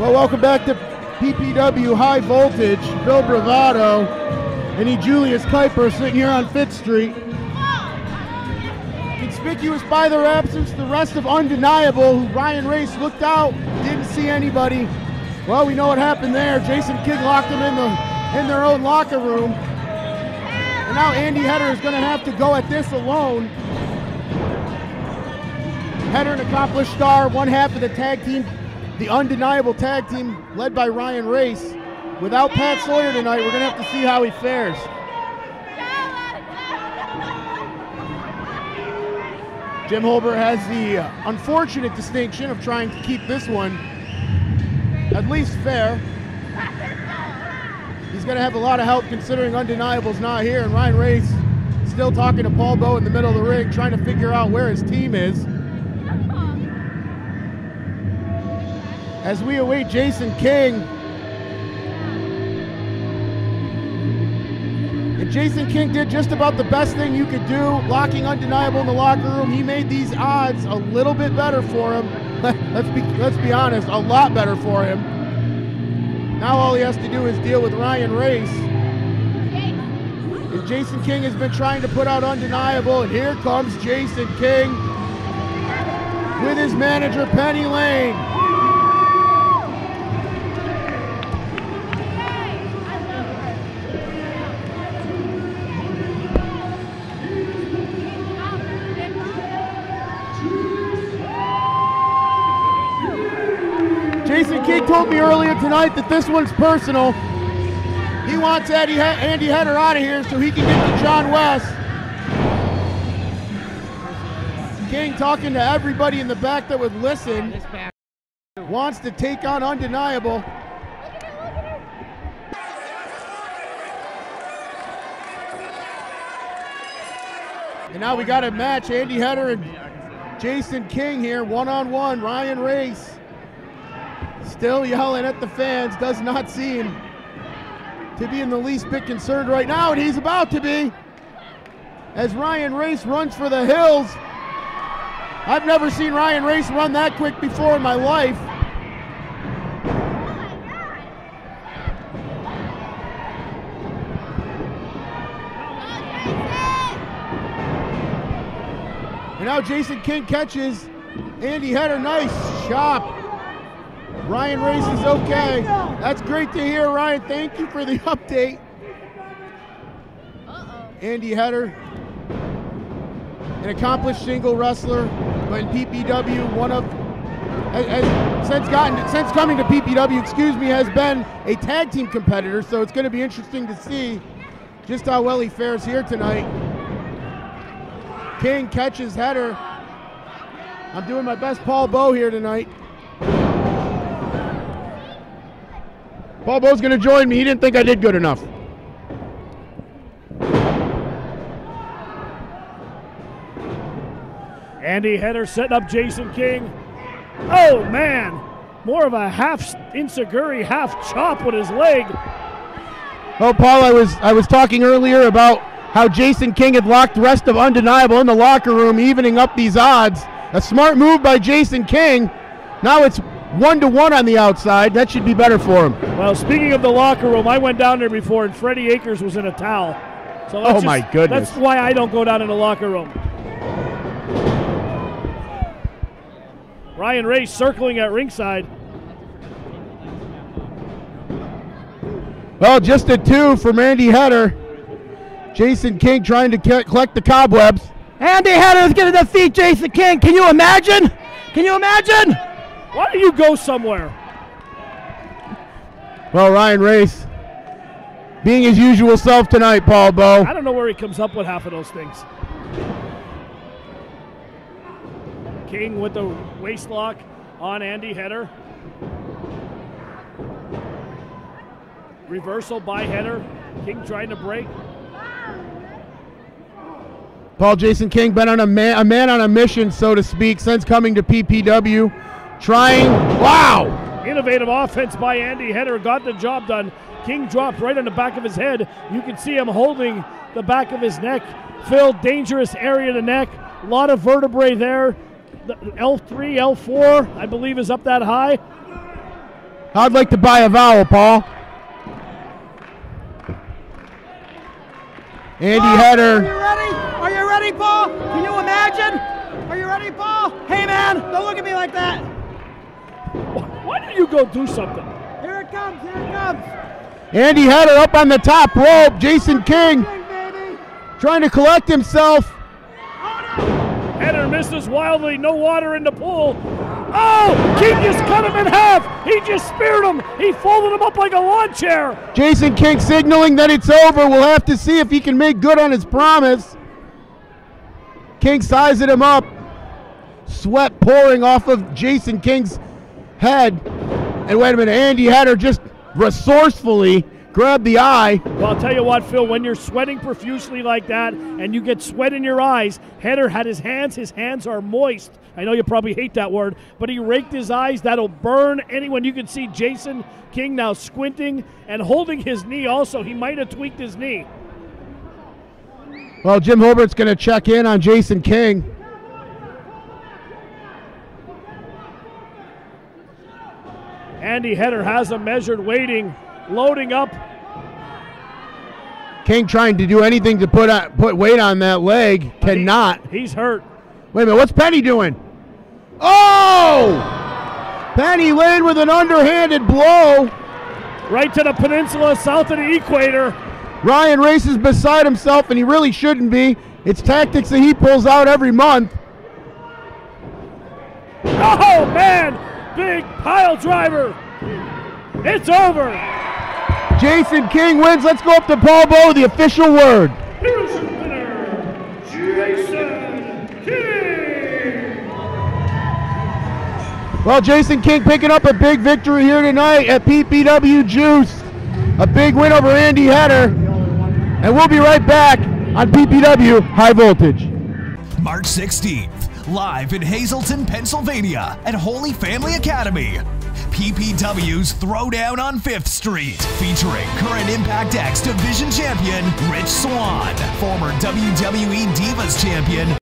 Well, welcome back to PPW High Voltage. Bill Bravado and Julius Kuiper sitting here on 5th Street. Conspicuous by their absence, the rest of Undeniable, who Ryan Race looked out, didn't see anybody. Well, we know what happened there. Jason King locked them in their own locker room. And now Andy Header is going to have to go at this alone. Header, an accomplished star, one half of the tag team, the Undeniable tag team led by Ryan Race. Without Pat Sawyer tonight, we're going to have to see how he fares. Jim Holbert has the unfortunate distinction of trying to keep this one at least fair. He's going to have a lot of help considering Undeniable's not here, and Ryan Race still talking to Paul Bowe in the middle of the ring, trying to figure out where his team is. As we await Jason King. And Jason King did just about the best thing you could do, locking Undeniable in the locker room. He made these odds a little bit better for him. Let's be honest, a lot better for him. Now all he has to do is deal with Ryan Race. And Jason King has been trying to put out Undeniable, and here comes Jason King with his manager, Penny Lane. Jason King told me earlier tonight that this one's personal. He wants Andy Header out of here so he can get to John West. King, talking to everybody in the back that would listen, wants to take on Undeniable. And now we got a match, Andy Header and Jason King here, one-on-one. Ryan Race still yelling at the fans, does not seem to be in the least bit concerned right now, and he's about to be, as Ryan Race runs for the hills. I've never seen Ryan Race run that quick before in my life. And now Jason King catches Andy Header. Nice chop. Ryan Race is okay. That's great to hear, Ryan. Thank you for the update. Andy Header, an accomplished single wrestler, but in PPW, one of, since coming to PPW, has been a tag team competitor, so it's going to be interesting to see just how well he fares here tonight. King catches Header. I'm doing my best Paul Bowe here tonight. Paul Bowe's going to join me. He didn't think I did good enough. Andy Header setting up Jason King. Oh, man. More of a half enziguri, half chop with his leg. Oh, Paul, I was talking earlier about how Jason King had locked the rest of Undeniable in the locker room, evening up these odds. A smart move by Jason King. Now it's 1-1 on the outside. That should be better for him. Well, speaking of the locker room, I went down there before, and Freddie Akers was in a towel. So oh, my goodness. That's why I don't go down in the locker room. Ryan Race circling at ringside. Well, just a 2 from Andy Header. Jason King trying to collect the cobwebs. Andy Header is going to defeat Jason King. Can you imagine? Can you imagine? Why don't you go somewhere? Well, Ryan Race being his usual self tonight, Paul Bowe. I don't know where he comes up with half of those things. King with the waist lock on Andy Header. Reversal by Header. King trying to break. Paul, Jason King been on a man on a mission, so to speak, since coming to PPW. Trying, wow! Innovative offense by Andy Header, got the job done. King dropped right on the back of his head. You can see him holding the back of his neck. Phil, dangerous area of the neck. A lot of vertebrae there. The L3, L4, I believe, is up that high. I'd like to buy a vowel, Paul. Andy Header. Are you ready? Are you ready, Paul? Can you imagine? Are you ready, Paul? Hey, man, don't look at me like that. Why don't you go do something? Here it comes, here it comes. Andy Header up on the top rope. Jason King trying to collect himself. Header misses wildly, no water in the pool. Oh, King just cut him in half. He just speared him. He folded him up like a lawn chair. Jason King signaling that it's over. We'll have to see if he can make good on his promise. King sizing him up. Sweat pouring off of Jason King's head. And wait a minute, Andy Header just resourcefully grabbed the eye. Well, I'll tell you what, Phil, when you're sweating profusely like that and you get sweat in your eyes, Header had his hands are moist. I know you probably hate that word, but he raked his eyes. That'll burn anyone. You can see Jason King now squinting and holding his knee also. He might have tweaked his knee. Well, Jim Hilbert's going to check in on Jason King. Andy Header has him measured, waiting, loading up. King trying to do anything to put weight on that leg. Cannot. He's hurt. Wait a minute, what's Penny doing? Oh! Penny Lane with an underhanded blow. Right to the peninsula, south of the equator. Ryan Race is beside himself, and he really shouldn't be. It's tactics that he pulls out every month. Oh, man! Big pile driver. It's over. Jason King wins. Let's go up to Paul Bowe, the official word. Here's your winner, Jason King. Well, Jason King picking up a big victory here tonight at PPW Juice. A big win over Andy Header. And we'll be right back on PPW High Voltage. March 16th, live in Hazleton, Pennsylvania at Holy Family Academy. PPW's Throwdown on 5th Street, featuring current Impact X Division Champion Rich Swann, former WWE Divas Champion